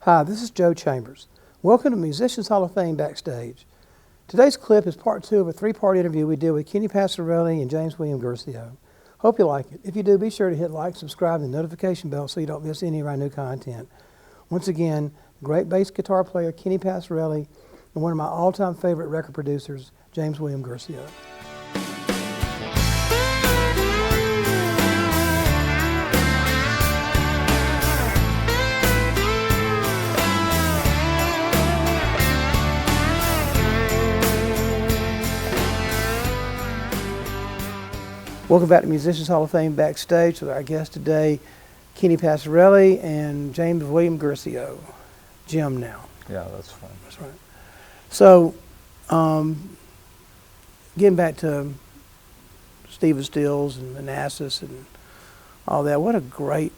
Hi, this is Joe Chambers. Welcome to Musicians Hall of Fame Backstage. Today's clip is part 2 of a 3-part interview we did with Kenny Passarelli and James William Guercio. Hope you like it. If you do, be sure to hit like, subscribe, and the notification bell so you don't miss any of our new content. Once again, great bass guitar player Kenny Passarelli and one of my all-time favorite record producers, James William Guercio. Welcome back to Musicians Hall of Fame Backstage with our guest today, Kenny Passarelli and James William Guercio. Jim now. Yeah, that's fine. That's right. So, getting back to Stephen Stills and Manassas and all that, what a great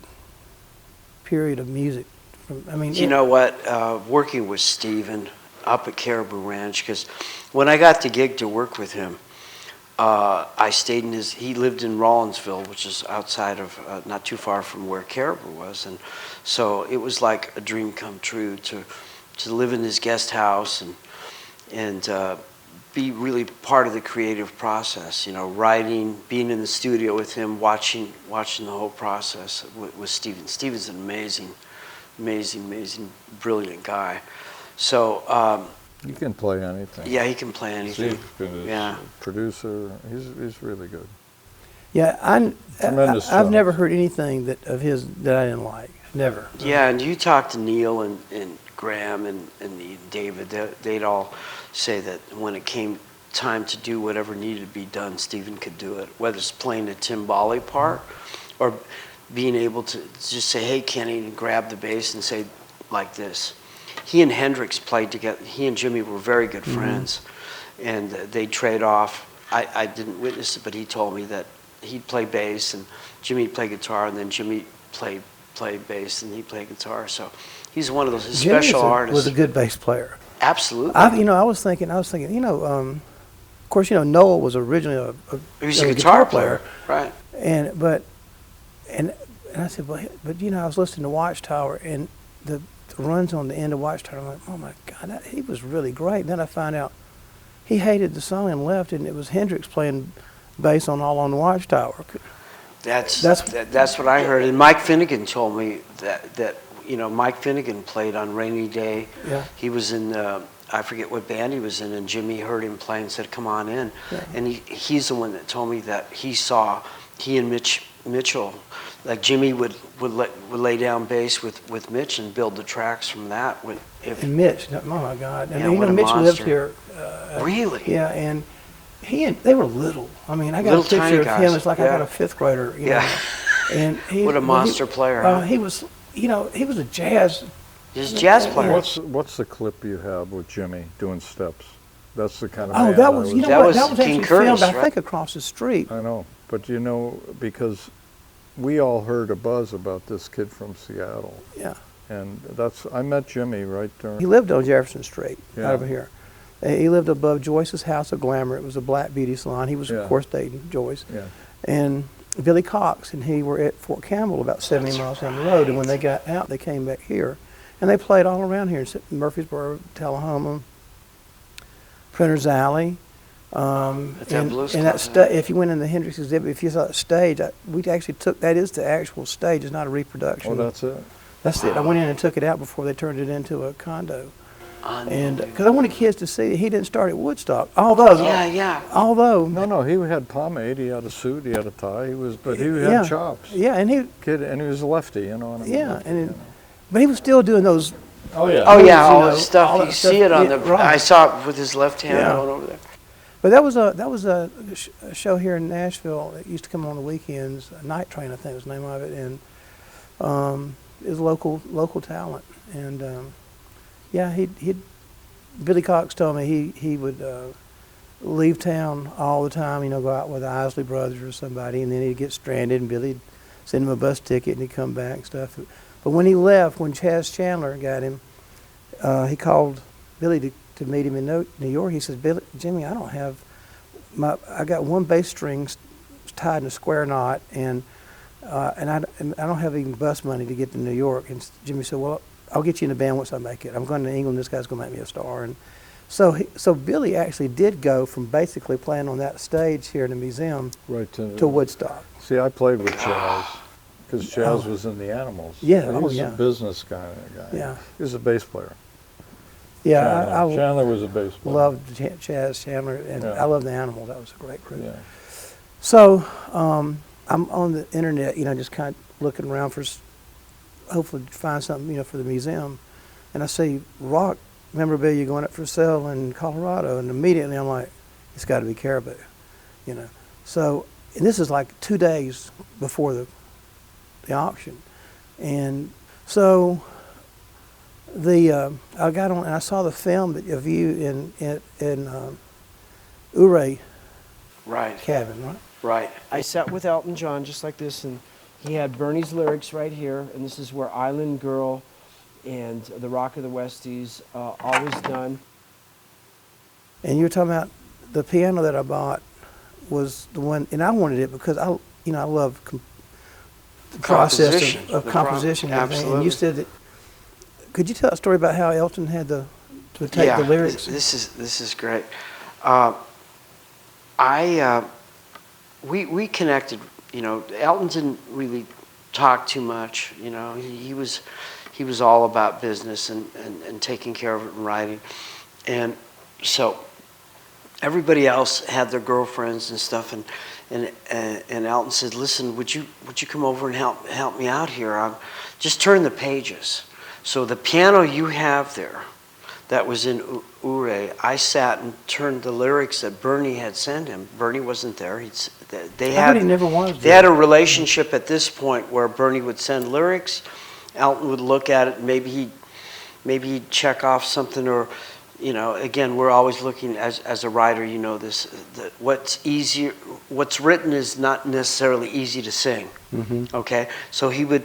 period of music. You know what, working with Stephen up at Caribou Ranch, because when I got the gig to work with him, I stayed in he lived in Rawlinsville, which is outside of, not too far from where Caribou was. And so it was like a dream come true to live in his guest house and be really part of the creative process, you know, writing, being in the studio with him, watching the whole process with Stephen. Stephen's an amazing, brilliant guy. So, he can play anything. yeah, he can play anything. Yeah, producer. He's really good. Yeah, Tremendous I've job. never heard anything of his that I didn't like. Never. Yeah, and you talk to Neil and Graham and David, they'd all say that when it came time to do whatever needed to be done, Stephen could do it, whether it's playing a timbale part or being able to just say, hey, Kenny, and grab the bass and say, like this. He and Hendrix played together. He and Jimmy were very good friends, and they'd trade off. I didn't witness it, but he told me that he'd play bass and Jimmy'd play guitar, and then Jimmy played bass and he'd play guitar. So he's one of those special artists. Was a good bass player. Absolutely. I was thinking, you know, of course, you know, Noel was originally he was a guitar player, right? And I said, but you know, I was listening to Watchtower and the runs on the end of Watchtower. I'm like, oh my God, he was really great. And then I find out he hated the song and left, and it was Hendrix playing bass on All on the Watchtower. That's what I heard. And Mike Finnegan told me that you know, Mike Finnegan played on Rainy Day. Yeah. He was in I forget what band he was in, and Jimmy heard him play and said, come on in. Yeah. And he's the one that told me that he and Mitchell, like Jimmy would lay down bass with Mitch and build the tracks from that. And Mitch, oh my God! And yeah, you know, Mitch lived here. Really? Yeah, and they were little. I mean, I got a picture of him. It's like I got a 5th grader. You know? And what a monster player! He was, you know, he was a jazz. He's a jazz player. What's the clip you have with Jimmy doing steps? That's the kind of. Oh, that was, you know, what? That was King actually Curtis, filmed, right? I think, across the street. I know, but you know, because we all heard a buzz about this kid from Seattle. Yeah. And I met Jimmy right there. He lived on Jefferson Street, Yeah. over here. He lived above Joyce's House of Glamour. It was a black beauty salon. He was, of course, dating Joyce. Yeah. And Billy Cox and he were at Fort Campbell, about 70 miles down the road. And when they got out, they came back here. And they played all around here in Murfreesboro, Tullahoma, Printer's Alley. If you went in the Hendrix exhibit, if you saw that stage, we actually took, that is the actual stage, it's not a reproduction. Oh, that's it? That's it. I went in and took it out before they turned it into a condo. And because I wanted kids to see he didn't start at Woodstock. Although, no, he had pomade. He had a suit. He had a tie. But he had chops. Yeah, and he was a lefty, you know. But he was still doing those. Oh yeah, all that stuff. You see it on the. Right. I saw it with his left hand going over there. But that was a show here in Nashville that used to come on the weekends. Night Train, I think was the name of it, and it was local talent. And Billy Cox told me he would leave town all the time. You know, go out with the Isley Brothers or somebody, and then he'd get stranded, and Billy'd send him a bus ticket, and he'd come back and stuff. But when he left, when Chaz Chandler got him, he called Billy to meet him in New York. He says, Jimmy, I got one bass string tied in a square knot, and I don't have even bus money to get to New York. And Jimmy said, well, I'll get you in the band once I make it. I'm going to England. This guy's going to make me a star. And so Billy actually did go from basically playing on that stage here in the museum Right to Woodstock. See, I played with Chaz, because Chaz was in the Animals. Yeah, He oh, was yeah. a business kind of guy. Yeah. He was a bass player. Yeah, I Chandler was a bass player. loved Chaz Chandler, and Yeah. I love the Animals. That was a great group. Yeah. So I'm on the internet, just kind of looking around for, hopefully find something, for the museum, and I see rock memorabilia going up for sale in Colorado, and immediately I'm like, it's got to be Caribou, So, and this is like 2 days before the auction, and so I got on and I saw the film of you in Ouray Right. cabin, right? Right. I sat with Elton John just like this, and he had Bernie's lyrics right here, and this is where Island Girl and The Rock of the Westies, Always Done. And you were talking about the piano that I bought was the one, and I wanted it because I love the process Composition. of composition and everything. And Absolutely. you said that. Could you tell a story about how Elton had to take the lyrics? This is great. We connected. Elton didn't really talk too much. He was all about business and taking care of it and writing, and so everybody else had their girlfriends and stuff, and Elton said, "Listen, would you come over and help me out here? Just turn the pages." So the piano you have there, that was in Ouray, I sat and turned the lyrics that Bernie had sent him. Bernie wasn't there. They never was They had a relationship at this point where Bernie would send lyrics, Elton would look at it, maybe he'd check off something, or again, we're always looking as a writer. What's written is not necessarily easy to sing. Mm-hmm. Okay, so he would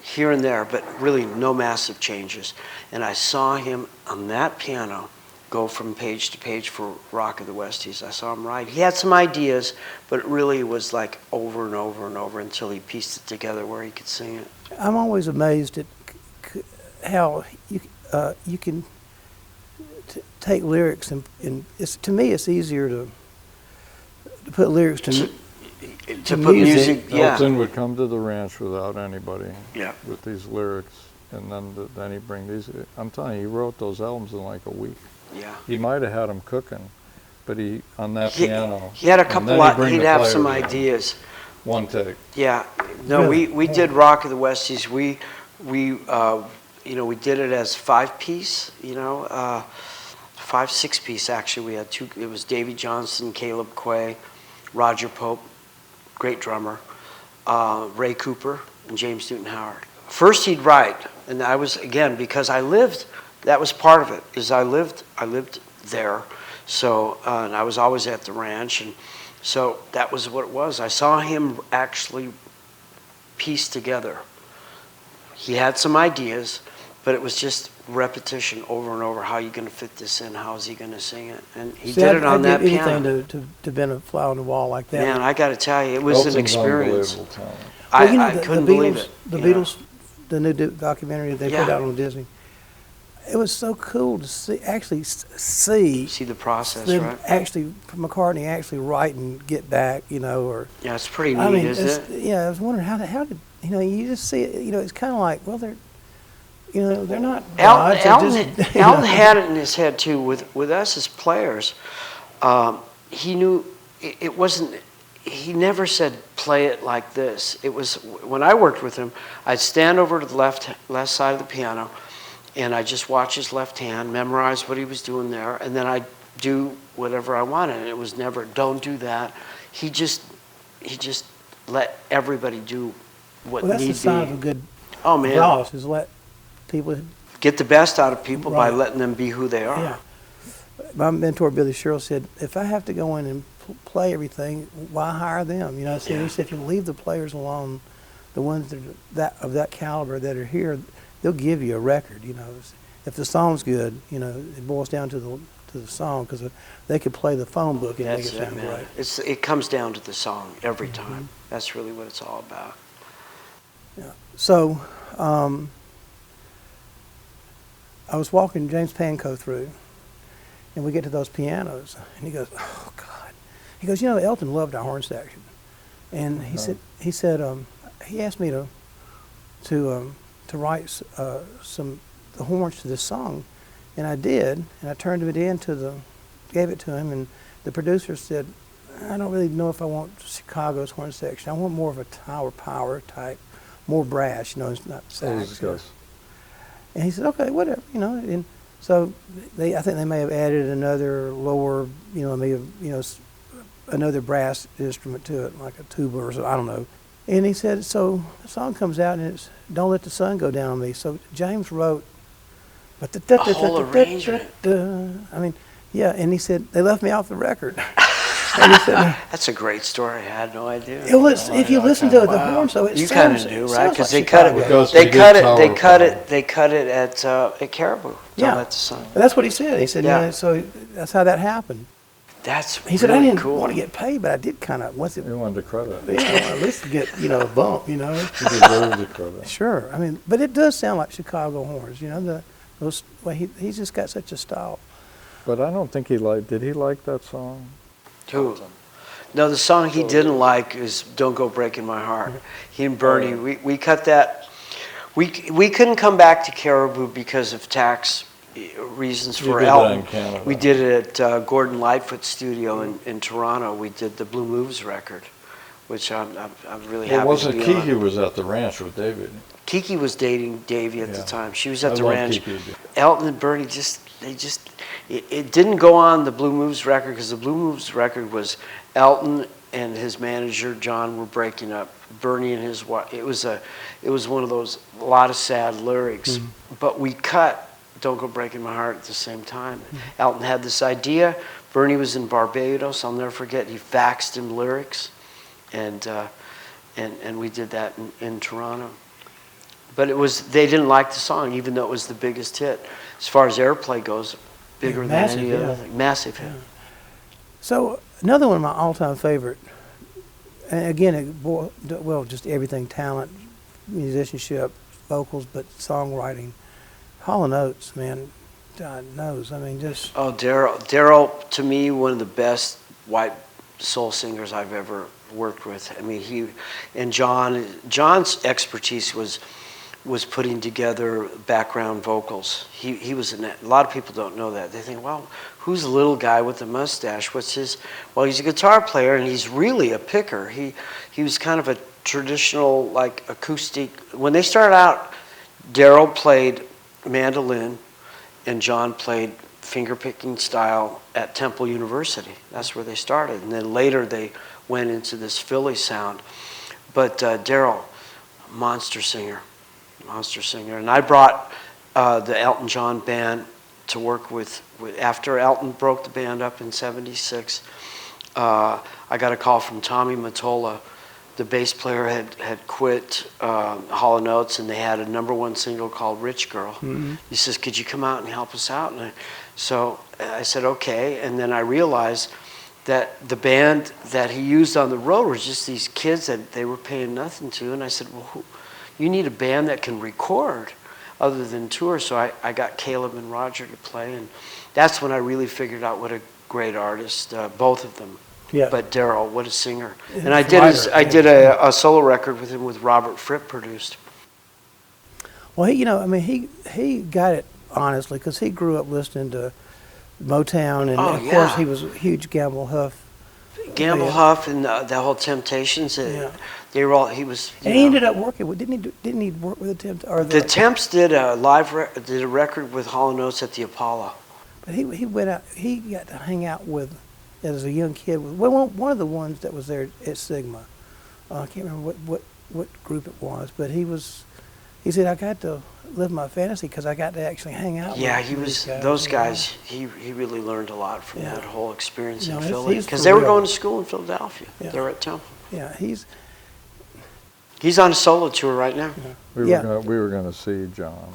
here and there, but really no massive changes. And I saw him on that piano go from page to page for Rock of the Westies. I saw him write. He had some ideas, but it really was like over and over and over until he pieced it together where he could sing it. I'm always amazed at how you can take lyrics and to me it's easier to put lyrics to put music. Yeah. Elton would come to the ranch without anybody. Yeah. With these lyrics, and then he'd bring these. I'm telling you, he wrote those albums in like a week. Yeah. He might have had them cooking, but on that piano. He had a and couple. then bring He'd the have some players in. ideas. One take. Yeah. No, Really? we did Rock of the Westies. We did it as 5-piece. 5-6-piece actually. We had two. It was Davy Johnson, Caleb Quay, Roger Pope, great drummer, Ray Cooper, and James Newton Howard. First he'd write, and I was, again, because I lived, that was part of it, is I lived there, so, and I was always at the ranch, and so that was what it was. I saw him actually piece together. He had some ideas, but it was just repetition over and over. How are you going to fit this in? How is he going to sing it? And he did it on that piano. I'd do anything to been a fly on the wall like that. Man, I got to tell you, it was an Elton's experience. unbelievable talent. I couldn't believe it. The Beatles, the new documentary that they put Yeah. out on Disney. It was so cool to see, See the process, them right? actually, McCartney actually write and get back, or. Yeah, it's pretty I neat, mean, isn't it? yeah, I was wondering how did, you just see it, it's kind of like, well, they're not gods, they're Elton just, had it in his head too. With us as players, he knew it wasn't. He never said play it like this. It was when I worked with him, I'd stand over to the left side of the piano, and I just watch his left hand, memorize what he was doing there, and then I'd do whatever I wanted. And it was never don't do that. He just let everybody do what well, that's the need sign be. of a good Oh man, boss is let people. get the best out of people by Right. letting them be who they are. Yeah. My mentor Billy Sherrill said, if I have to go in and play everything, why hire them? So Yeah. he said, if you leave the players alone, the ones that of that caliber that are here, they'll give you a record. If the song's good, it boils down to the song, because they could play the phone book and That's make it it, sound man. great. It comes down to the song every Mm-hmm. time. That's really what it's all about. Yeah. So, I was walking James PANKOW through, and we get to those pianos, and he goes, "Oh God," he goes, "You know, Elton loved our horn section," and he said he asked me to write the horns to this song, and I did, and I turned it in gave it to him, and the producer said, "I don't really know if I want Chicago's horn section. I want more of a Tower Power type, more brass, you know, it's not sax." And he said, "Okay, whatever, you know." And so I think they may have added another lower, you know, another brass instrument to it, like a tuba or something, I don't know. And he said, so the song comes out and it's "Don't Let the Sun Go Down on Me." So James wrote, a whole arrangement. I mean, yeah, and he said, they left me off the record. And he said, That's a great story. I had no idea. if you listen to the horn, so it You sounds, kind of knew, it right? sounds Because like they cut it. Chicago. They cut it at Caribou. Don't Yeah. Let the Sun. And that's what he said. He said, Yeah. yeah, so that's how that happened. That's He said, I really didn't cool. want to get paid, but I did kind of, once it, You wanted the credit. you know, at least get, you know, a bump, you know. You deserve the credit. Sure. I mean, but it does sound like Chicago horns, you know, well, he's just got such a style. But I don't think did he like that song? Who? No, the song he didn't like is "Don't Go Breaking My Heart." He and Bernie, we cut that. We couldn't come back to Caribou because of tax reasons You for did that Elton. in Canada. We did it at Gordon Lightfoot's studio in Toronto. We did the Blue Moves record, which I'm really happy Well, to wasn't be Kiki on. was at the ranch with David? Kiki was dating Davey at the Yeah. time. She was at I the love ranch. Kiki. Elton and Bernie it didn't go on the Blue Moves record because the Blue Moves record was Elton and his manager John were breaking up. Bernie and his wife. It was one of those, a lot of sad lyrics. But we cut "Don't Go Breaking My Heart" at the same time. Elton had this idea. Bernie was in Barbados. I'll never forget. He faxed him lyrics, and we did that in Toronto. But they didn't like the song, even though it was the biggest hit. As far as airplay goes, bigger than any other thing. Massive hit. So another one of my all-time favorite, and again, just everything, talent, musicianship, vocals, but songwriting. Hall & Oates, man, God knows. I mean, just... Oh, Daryl, to me, one of the best white soul singers I've ever worked with. I mean, John's expertise was putting together background vocals. He was a lot of people don't know that. They think, well, who's the little guy with the mustache? What's his? Well, he's a guitar player and he's really a picker. He was kind of a traditional, like, acoustic. When they started out, Daryl played mandolin and John played fingerpicking style at Temple University. That's where they started. And then later they went into this Philly sound. But Daryl, monster singer. And I brought the Elton John band to work with after Elton broke the band up in '76. I got a call from Tommy Mottola. The bass player had quit Hall & Oates, and they had a #1 single called "Rich Girl." He says, "Could you come out and help us out?" And so I said, okay. And then I realized that the band that he used on the road was just these kids that they were paying nothing to. And I said, well, you need a band that can record other than tour. So I got Caleb and Roger to play, and that's when I really figured out what a great artist, both of them. Yeah. But Daryl, what a singer. Yeah, And I did a solo record with him with Robert Fripp produced. Well, he got it honestly because he grew up listening to Motown, and of course he was a huge Gamble Huff. Gamble Huff and the whole Temptations. They were all. He was. And he ended up working with. Didn't he work with the Temps? Or the Temps did a record with Hall & Oates at the Apollo. But he went out. He got to hang out with, as a young kid, with one of the ones that was there at Sigma. I can't remember what group it was, but he said, I got to live my fantasy because I got to actually hang out with those guys. He really learned a lot from that whole experience in Philly, he's because they were real. going to school in Philadelphia. Yeah. They were at Temple. Yeah, He's on a solo tour right now. We were going to see John.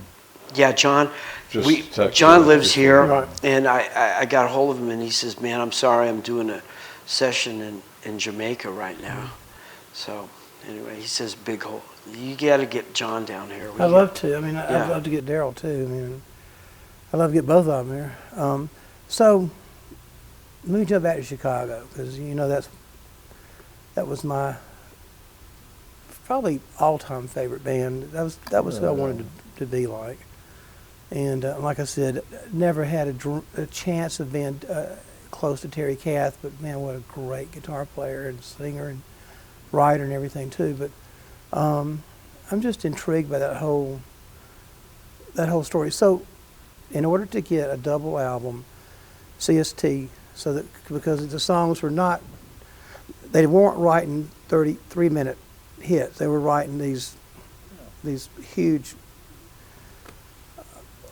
Yeah, John. Just John lives here, Right. and I got a hold of him, and he says, "Man, I'm sorry, I'm doing a session in Jamaica right now." So anyway, he says, "Big hole. You got to get John down here." I'd love to. I mean, I'd love to get Daryl too. I mean, I'd love to get both of them here. So let me jump back to Chicago, because you know that was my probably all-time favorite band. That was who I wanted to be like. And like I said, never had a chance of being close to Terry Kath, but man, what a great guitar player and singer and writer and everything too. But I'm just intrigued by that whole story. So in order to get a double album, CST, so that because the songs were not, they weren't writing 33-minute hits. They were writing these huge.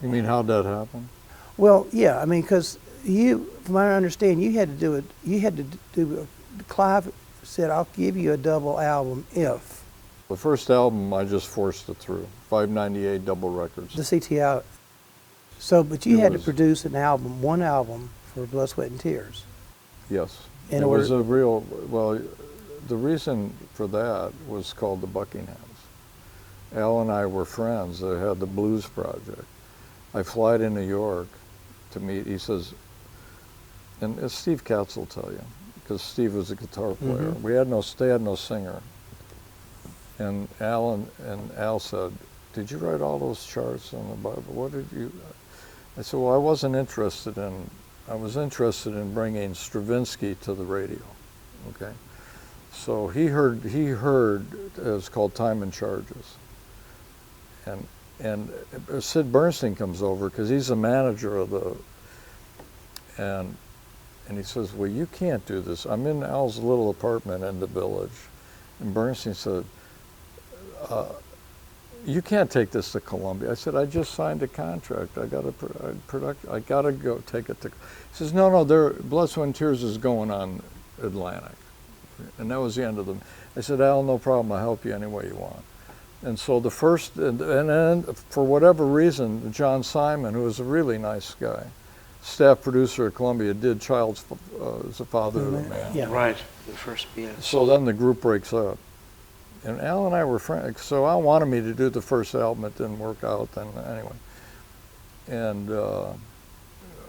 You mean how'd that happen? Well, yeah, I mean, because you, from what I understand, you had to do it. You had to do. Clive said, "I'll give you a double album if." The first album, I just forced it through. 598 double records. The CTI. So, but you It had to was- produce one album for Blood, Sweat, and Tears. Yes. In It was order- a real, well, the reason for that was called the Buckinghams. Al and I were friends. They had the Blues Project. I fly to New York to meet, he says, and as Steve Katz will tell you, because Steve was a guitar player. Mhm. They had no singer. And Al said, "Did you write all those charts on the Bible? What did you?" I said, "Well, I was interested in bringing Stravinsky to the radio." Okay, so he heard it's called Time and Charges, and Sid Bernstein comes over because he's the manager of the, and he says, "Well, you can't do this." I'm in Al's little apartment in the Village, and Bernstein said, "You can't take this to Columbia." I said, "I just signed a contract. I got to go take it to." He says, "No, Blood, Sweat, and Tears is going on Atlantic," and that was the end of them. I said, "Al, no problem. I'll help you any way you want." And so the first, and then for whatever reason, John Simon, who was a really nice guy, staff producer at Columbia, did Child's as the father of the man. Yeah. Right, the first BS. So then the group breaks up. And Al and I were friends, so Al wanted me to do the first album. It didn't work out then, anyway. And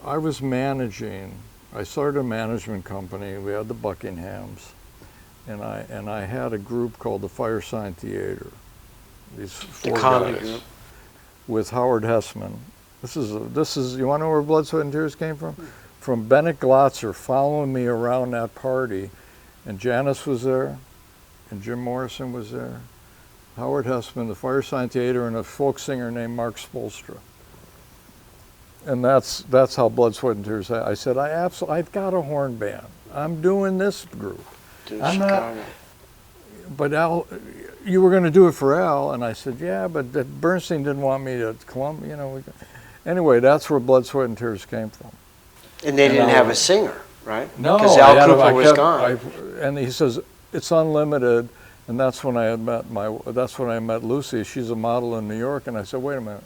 I was managing, I started a management company. We had the Buckinghams. And I had a group called the Firesign Theater. These four comedy guys. group. With Howard Hesseman. This is, you want to know where Blood, Sweat, and Tears came from? From Bennett Glotzer following me around that party. And Janice was there. And Jim Morrison was there, Howard Hesseman, the Firesign Theater, and a folk singer named Mark Spolstra. And that's how Blood, Sweat, and Tears. I said, I've got a horn band. I'm doing this group. To I'm Chicago. not. But Al, you were going to do it for Al, and I said, yeah, but Bernstein didn't want me to Columbia. You know. Anyway, that's where Blood, Sweat, and Tears came from. And they didn't And have I- a singer, right? No, Because I Al had- Cooper I was kept- gone. and he says it's unlimited, and that's when I met Lucy. She's a model in New York, and I said, wait a minute,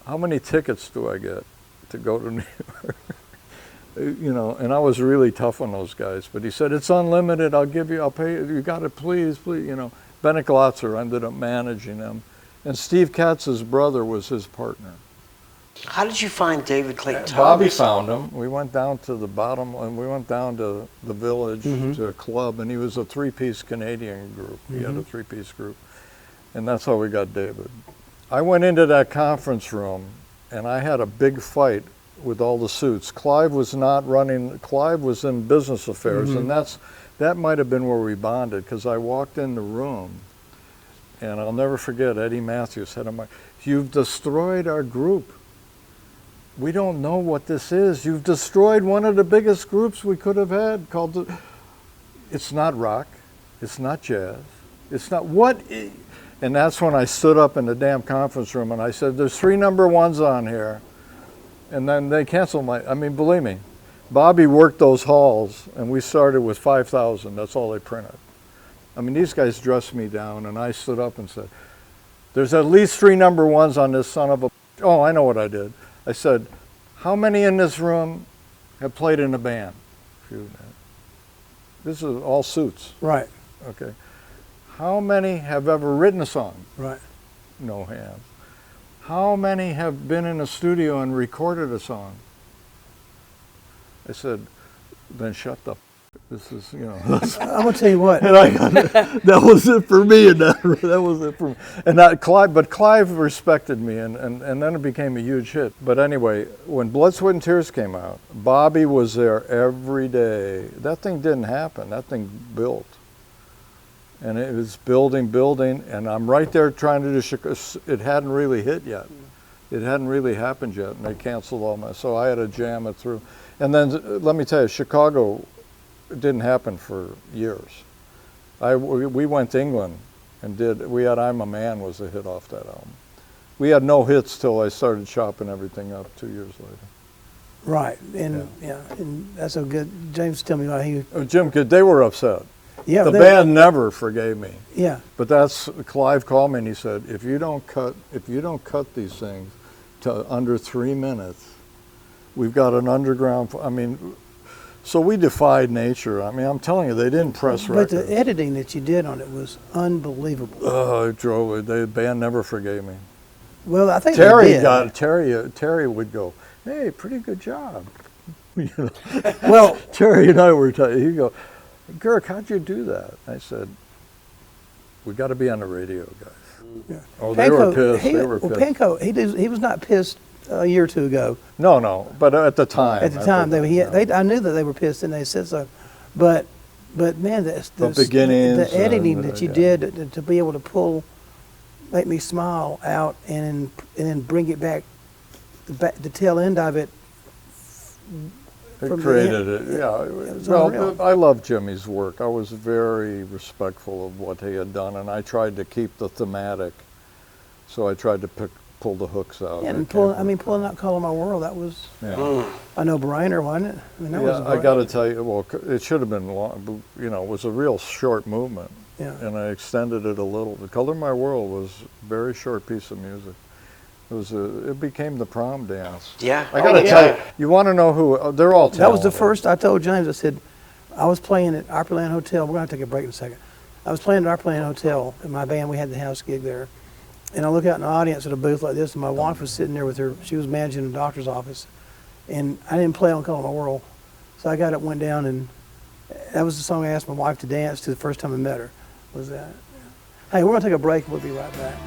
how many tickets do I get to go to New York? You know, and I was really tough on those guys, but he said it's unlimited. I'll pay you. You got it, please. You know, Bennett Glotzer ended up managing him, and Steve Katz's brother was his partner. How did you find David Clayton Bobby Thomas? found him. We went down to the bottom, and we went down to the Village to a club, and he was a three-piece Canadian group. He had a three-piece group, and that's how we got David. I went into that conference room, and I had a big fight with all the suits. Clive was not running. Clive was in business affairs, and that might have been where we bonded, because I walked in the room, and I'll never forget Eddie Matthews said, "You've destroyed our group. We don't know what this is. You've destroyed one of the biggest groups we could have had called it's not rock, it's not jazz, it's not and that's when I stood up in the damn conference room and I said, there's 3 number 1s on here. And then they canceled believe me, Bobby worked those halls and we started with 5,000. That's all they printed. I mean, these guys dressed me down and I stood up and said, there's at least 3 number 1s on this son of a, oh, I know what I did. I said, how many in this room have played in a band? This is all suits. Right. Okay. How many have ever written a song? Right. No hands. how many have been in a studio and recorded a song? I said, then shut the f. This is, you know. I'm gonna tell you what. And that was it for me, and that was it for me. And but Clive respected me, and then it became a huge hit. But anyway, when Blood, Sweat, and Tears came out, Bobby was there every day. That thing didn't happen. That thing built. And it was building, and I'm right there trying to do, it hadn't really hit yet. It hadn't really happened yet, and they canceled all so I had to jam it through. And then, let me tell you, Chicago, it didn't happen for years. We went to England and we had I'm a Man was a hit off that album. We had no hits till I started chopping everything up 2 years later. Right, and and that's so good. James, tell me about he. Jim, they were upset. Yeah, the band never forgave me. Yeah. But Clive called me and he said, if you don't cut these things to under 3 minutes, we've got an underground. I mean. So we defied nature. I mean, I'm telling you, they didn't press records. But the editing that you did on it was unbelievable. Oh, it drove it. The band never forgave me. Well, I think Terry would go, hey, pretty good job. You know? Well, Terry and I were talking. He'd go, Girk, how'd you do that? I said, we got to be on the radio, guys. Yeah. Oh, they were pissed. They were pissed. Well, PANKOW, he was not pissed a year or two ago. No, but at the time. At the time, I knew that they were pissed and they said so. But man, the editing that you did to be able to make me smile out and then bring it back, the tail end of it. It created it, yeah. Well, I love Jimmy's work. I was very respectful of what he had done, and I tried to keep the thematic. So I tried to pull the hooks out. Yeah, and pulling out "Color My World," that was a no-brainer, wasn't it? I mean, that was. I got to tell you, well, it should have been long. You know, it was a real short movement, and I extended it a little. "The Color My World" was a very short piece of music. It became the prom dance. Yeah. I got to tell you, you want to know who? They're all talented. That was the first. I told James. I said, I was playing at Opryland Hotel. We're going to take a break in a second. I was playing at Opryland Hotel in my band. We had the house gig there. And I look out in the audience at a booth like this, and my wife was sitting there with her. She was managing a doctor's office, and I didn't play on "Color My World," so I got up, went down, and that was the song I asked my wife to dance to the first time I met her. Was that? Hey, we're gonna take a break. We'll be right back.